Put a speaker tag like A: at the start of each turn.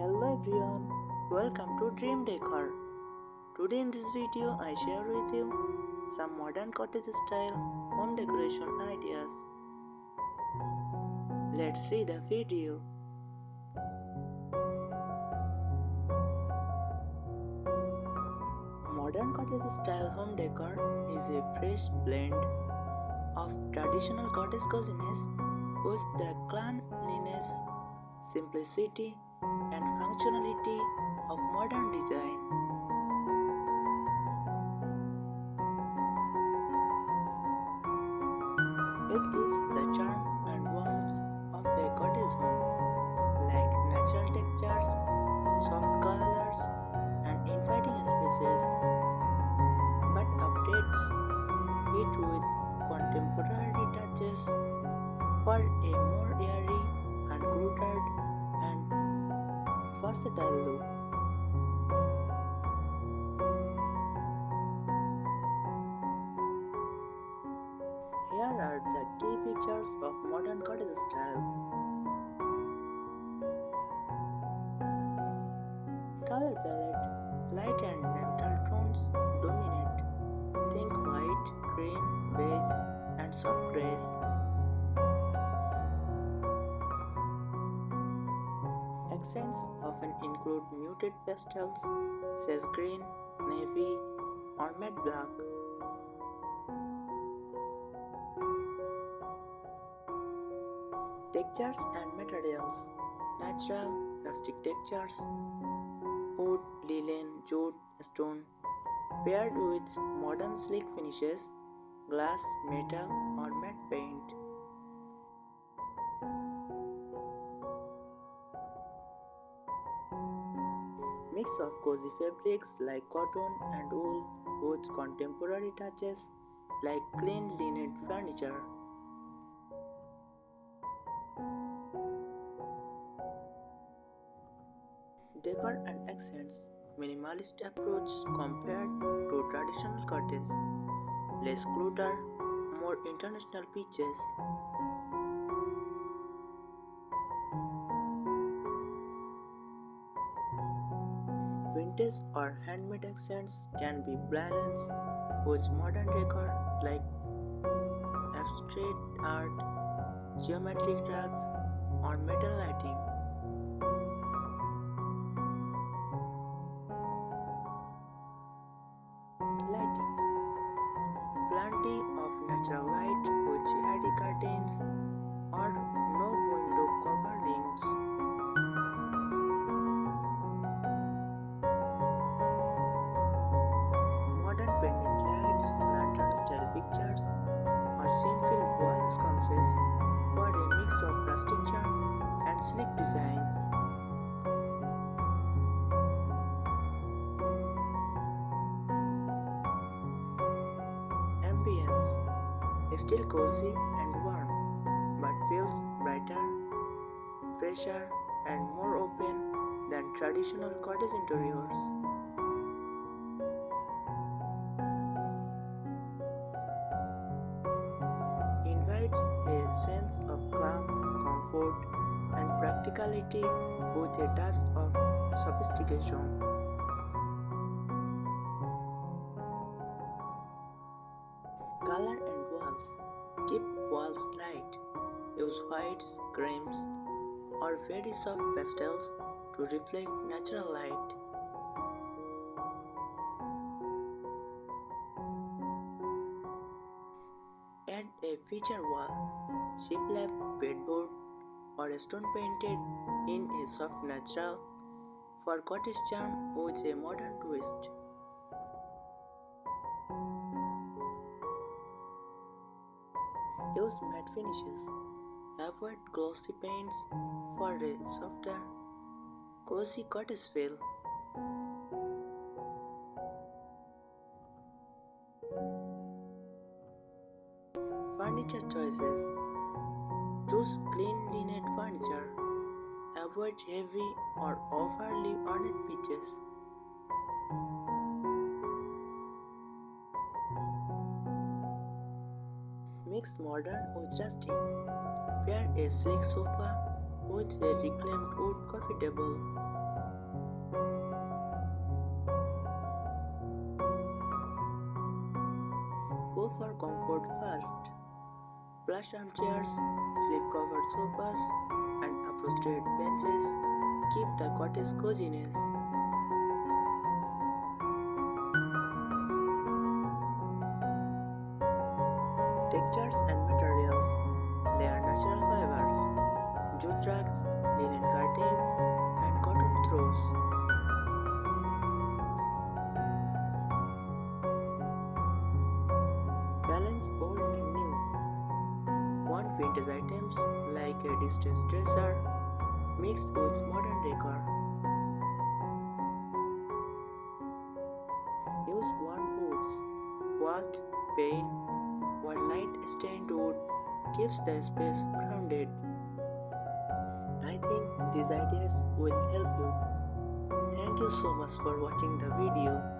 A: Hello everyone, welcome to Dream Decor. Today in this video I share with you some modern cottage style home decoration ideas. Let's see the video. Modern cottage style home decor is a fresh blend of traditional cottage coziness with the cleanliness, simplicity and functionality of modern design. It gives the charm and warmth of a cottage home, like natural textures, soft colors, and inviting spaces, but updates it with contemporary touches for a more airy, uncluttered, and versatile look. Here are the key features of modern cottage style. Color palette: light and neutral tones dominate. Think white, cream, beige, and soft grays. Accents often include muted pastels, sage green, navy, or matte black. Textures and materials: natural, rustic textures, wood, linen, jute, stone, paired with modern sleek finishes, glass, metal, or matte paint. Mix of cozy fabrics like cotton and wool with contemporary touches like clean linen furniture. Decor and accents: minimalist approach compared to traditional cottage, less clutter, more international pieces. Vintage or handmade accents can be balanced with modern decor like abstract art, geometric rugs, or metal lighting. Lighting: plenty of natural light with airy curtains or no window coverings. Modern pendant lights, lantern style fixtures, or simple wall sconces for a mix of rustic charm and sleek design. Ambience: still cozy and warm, but feels brighter, fresher, and more open than traditional cottage interiors. Invites a sense of calm, comfort, and practicality with a touch of sophistication. Color and walls: keep walls light. Use whites, creams, or very soft pastels to reflect natural light. Add a feature wall, shiplap, bedboard, or stone painted in a soft natural for cottage charm with a modern twist. Use matte finishes. Avoid glossy paints for a softer, cozy cottage feel. Furniture choices: choose clean linen furniture. Avoid heavy or overly ornate pieces. Mix modern with rustic. Pair a sleek sofa with a reclaimed wood coffee table for comfort first. Plush armchairs, slip-covered sofas, and upholstered benches keep the cottage coziness. Textures and materials: layer natural fibers, jute rugs, linen curtains, and cotton throws. Balance old and new. Want vintage items like a distressed dresser mixed with modern decor. Use worn woods, oak, paint, or light stained wood keeps the space grounded. I think these ideas will help you. Thank you so much for watching the video.